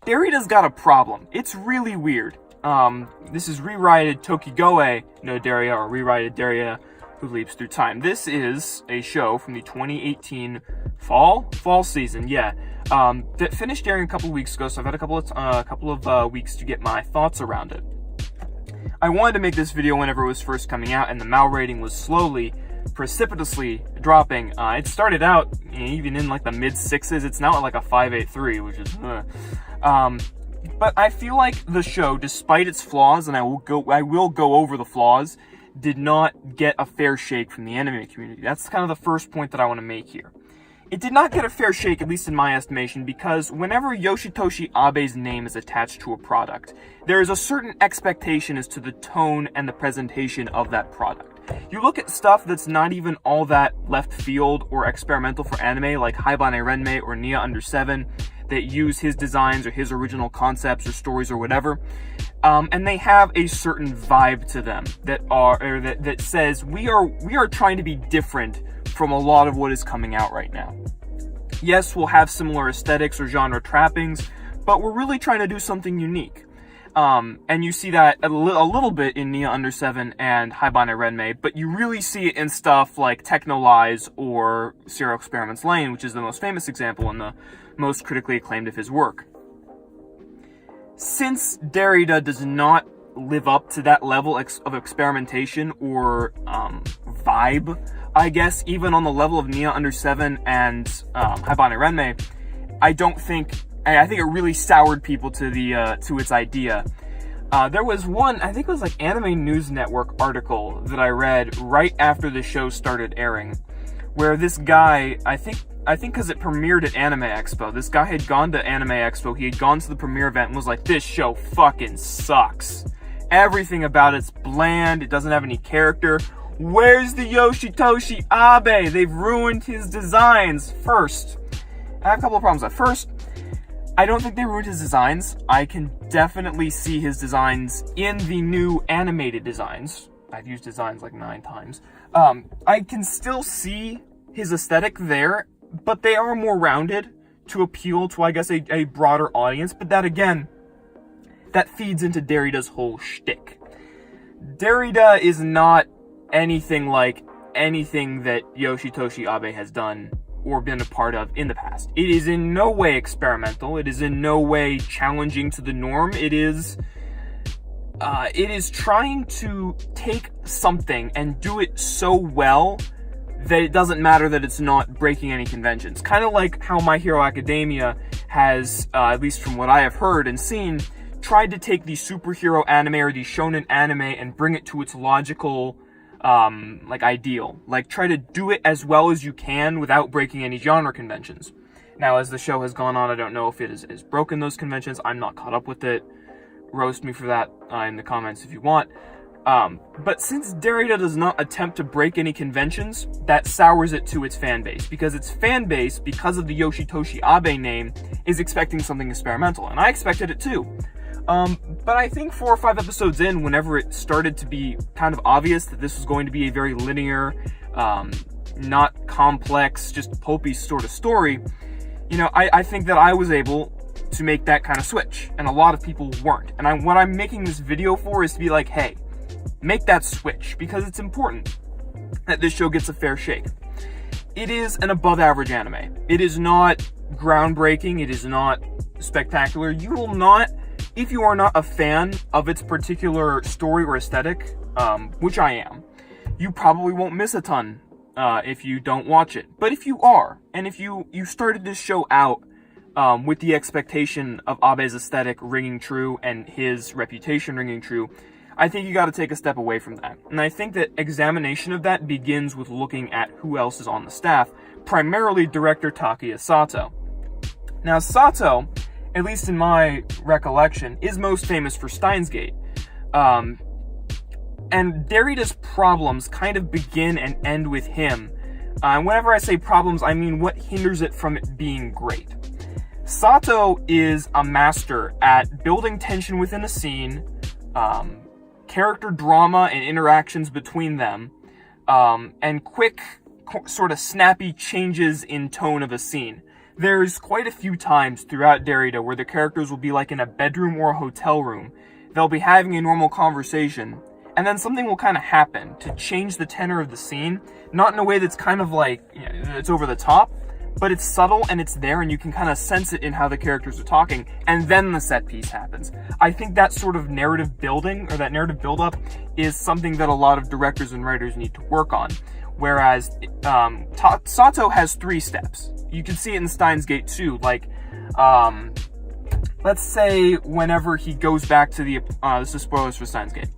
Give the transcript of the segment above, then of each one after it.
Derrida's got a problem. It's really weird. This is RErideD Tokigoe no Derrida, or RErideD Derrida Who Leaps Through Time. This is a show from the 2018 fall season, that finished airing a couple of weeks ago, so I've had a couple of weeks to get my thoughts around it. I wanted to make this video whenever it was first coming out, and the MAL rating was slowly, precipitously dropping. It started out even in like the mid-6s. It's now at like a 5.83, which is but I feel like the show, despite its flaws, and I will go over the flaws, did not get a fair shake from the anime community. That's kind of the first point that I want to make here. It did not get a fair shake, at least in my estimation, because whenever Yoshitoshi Abe's name is attached to a product, there is a certain expectation as to the tone and the presentation of that product. You look at stuff that's not even all that left field or experimental for anime, like Haibane Renmei or Nia Under 7, that use his designs or his original concepts or stories or whatever, and they have a certain vibe to them that says we are trying to be different from a lot of what is coming out right now. Yes, we'll have similar aesthetics or genre trappings, but we're really trying to do something unique. And you see that a little bit in Nia Under 7 and Haibane Renmei, but you really see it in stuff like Technolize or Serial Experiments Lane, which is the most famous example and the most critically acclaimed of his work. Since Derrida does not live up to that level of experimentation or vibe, I guess, even on the level of Nia Under 7 and Haibane Renmei, I think it really soured people to its idea. There was one, I think it was like Anime News Network article that I read right after the show started airing, where this guy, I think because it premiered at Anime Expo, this guy had gone to Anime Expo, he had gone to the premiere event and was like, this show fucking sucks. Everything about it's bland, it doesn't have any character. Where's the Yoshitoshi Abe? They've ruined his designs. First, I have a couple of problems. At first, I don't think they ruined his designs. I can definitely see his designs in the new animated designs. I've used designs like 9 times. I can still see his aesthetic there, but they are more rounded to appeal to, I guess, a broader audience. But that, again, that feeds into Derrida's whole shtick. Derrida is not anything like anything that Yoshitoshi Abe has done or been a part of in the past. It is in no way experimental. It is in no way challenging to the norm. It is trying to take something and do it so well that it doesn't matter that it's not breaking any conventions. Kind of like how My Hero Academia has, at least from what I have heard and seen, tried to take the superhero anime or the shonen anime and bring it to its logical ideal. Like, try to do it as well as you can without breaking any genre conventions. Now, as the show has gone on, I don't know if it has broken those conventions. I'm not caught up with it. Roast me for that in the comments if you want. But since Derrida does not attempt to break any conventions, that sours it to its fan base. Because its fan base, because of the Yoshitoshi Abe name, is expecting something experimental. And I expected it too. But I think 4 or 5 episodes in, whenever it started to be kind of obvious that this was going to be a very linear, not complex, just pulpy sort of story, I think that I was able to make that kind of switch, and a lot of people weren't. And what I'm making this video for is to be like, hey, make that switch, because it's important that this show gets a fair shake. It is an above-average anime. It is not groundbreaking. It is not spectacular. You will not, if you are not a fan of its particular story or aesthetic, which I am, you probably won't miss a ton if you don't watch it. But if you are, and if you started this show out with the expectation of Abe's aesthetic ringing true and his reputation ringing true, I think you got to take a step away from that. And I think that examination of that begins with looking at who else is on the staff, primarily director Takuya Sato. Now, Sato, at least in my recollection, is most famous for Steins Gate. And Derrida's problems kind of begin and end with him. Whenever I say problems, I mean what hinders it from it being great. Sato is a master at building tension within a scene, character drama and interactions between them, and quick, sort of snappy changes in tone of a scene. There's quite a few times throughout Derrida where the characters will be like in a bedroom or a hotel room. They'll be having a normal conversation, and then something will kind of happen to change the tenor of the scene, not in a way that's kind of like, it's over the top, but it's subtle and it's there and you can kind of sense it in how the characters are talking, and then the set piece happens. I think that sort of narrative building, or that narrative buildup, is something that a lot of directors and writers need to work on. Whereas Sato has 3 steps. You can see it in Steins Gate too. Like, let's say whenever he goes back to the, this is spoilers for Steins Gate.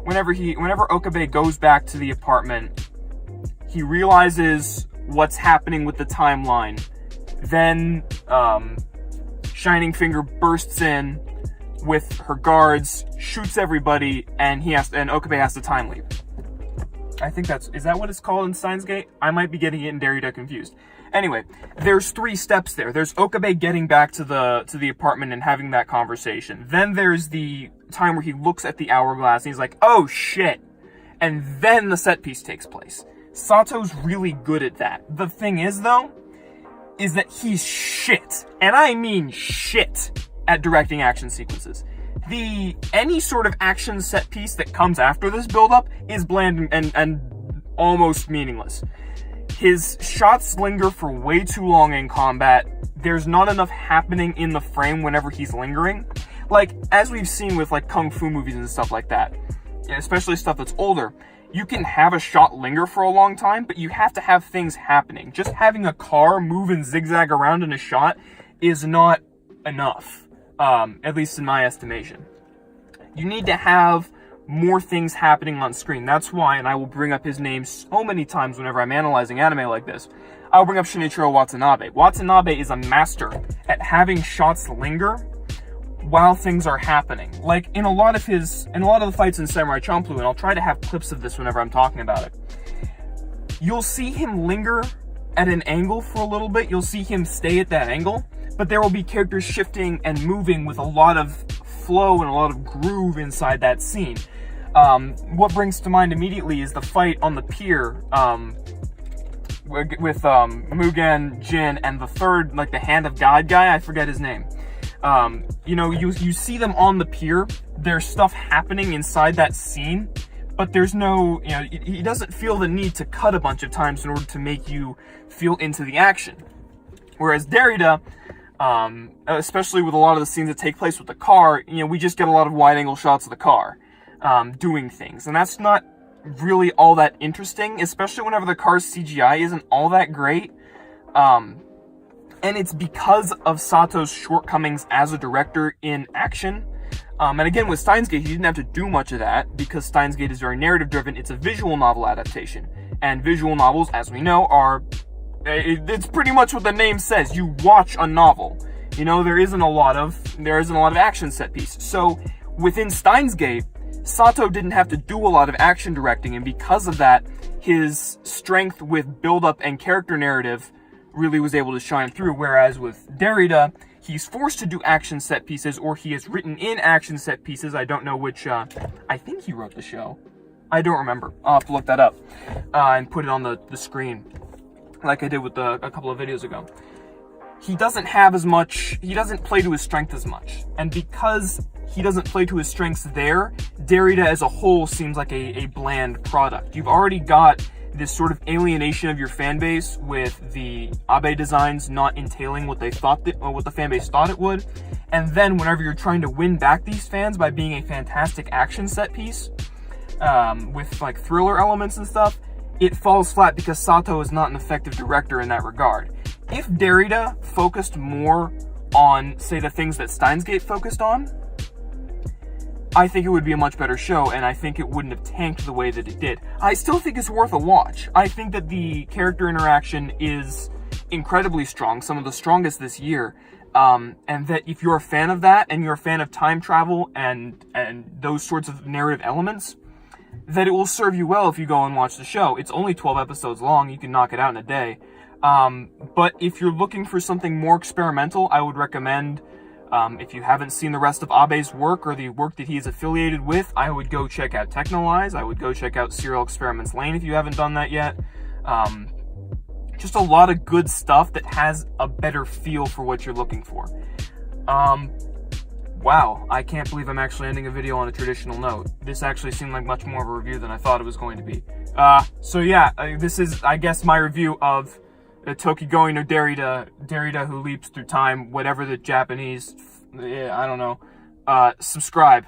Whenever Okabe goes back to the apartment, he realizes what's happening with the timeline. Then, Shining Finger bursts in with her guards, shoots everybody, and Okabe has to time leap. I think is that what it's called in Steins Gate? I might be getting it in Derrida confused. Anyway, there's 3 steps there. There's Okabe getting back to the apartment and having that conversation. Then there's the time where he looks at the hourglass and he's like, oh shit! And then the set piece takes place. Sato's really good at that. The thing is, though, is that he's shit, and I mean shit, at directing action sequences. Any sort of action set piece that comes after this build-up is bland and almost meaningless. His shots linger for way too long in combat. There's not enough happening in the frame whenever he's lingering. Like, as we've seen with, like, kung fu movies and stuff like that, especially stuff that's older, you can have a shot linger for a long time, but you have to have things happening. Just having a car move and zigzag around in a shot is not enough, at least in my estimation. You need to have more things happening on screen. That's why, and I will bring up his name so many times whenever I'm analyzing anime like this, I'll bring up Shinichiro Watanabe. Watanabe is a master at having shots linger while things are happening. Like, in a lot of the fights in Samurai Champloo, and I'll try to have clips of this whenever I'm talking about it, you'll see him linger at an angle for a little bit, you'll see him stay at that angle, but there will be characters shifting and moving with a lot of flow and a lot of groove inside that scene. What brings to mind immediately is the fight on the pier, with Mugen, Jin, and the third, like the Hand of God guy, I forget his name. You see them on the pier, there's stuff happening inside that scene, but there's no, he doesn't feel the need to cut a bunch of times in order to make you feel into the action. Whereas Derrida, especially with a lot of the scenes that take place with the car, we just get a lot of wide-angle shots of the car, doing things, and that's not really all that interesting, especially whenever the car's CGI isn't all that great. And it's because of Sato's shortcomings as a director in action. And again, with Steins Gate, he didn't have to do much of that, because Steins Gate is very narrative-driven. It's a visual novel adaptation. And visual novels, as we know, it's pretty much what the name says. You watch a novel. There isn't a lot of action set piece. So, within Steins Gate, Sato didn't have to do a lot of action directing, and because of that, his strength with build-up and character narrative really was able to shine through, whereas with Derrida, he's forced to do action set pieces, or he has written in action set pieces. I don't know which, I think he wrote the show. I don't remember. I'll have to look that up, and put it on the screen, like I did with a couple of videos ago. He doesn't play to his strength as much, and because he doesn't play to his strengths there, Derrida as a whole seems like a bland product. You've already got this sort of alienation of your fan base with the Abe designs not entailing what the fan base thought it would, and then whenever you're trying to win back these fans by being a fantastic action set piece, with like thriller elements and stuff, it falls flat because Sato is not an effective director in that regard. If Derrida focused more on, say, the things that Steins Gate focused on, I think it would be a much better show, and I think it wouldn't have tanked the way that it did. I still think it's worth a watch. I think that the character interaction is incredibly strong, some of the strongest this year, and that if you're a fan of that, and you're a fan of time travel and those sorts of narrative elements, that it will serve you well if you go and watch the show. It's only 12 episodes long, you can knock it out in a day. But if you're looking for something more experimental, I would recommend, if you haven't seen the rest of Abe's work or the work that he's affiliated with, I would go check out Technolyze. I would go check out Serial Experiments Lane if you haven't done that yet. just a lot of good stuff that has a better feel for what you're looking for. Wow, I can't believe I'm actually ending a video on a traditional note. This actually seemed like much more of a review than I thought it was going to be. So yeah, this is, I guess, my review of Tokigoe no Derrida, Derrida who leaps through time, whatever the Japanese, I don't know. Subscribe.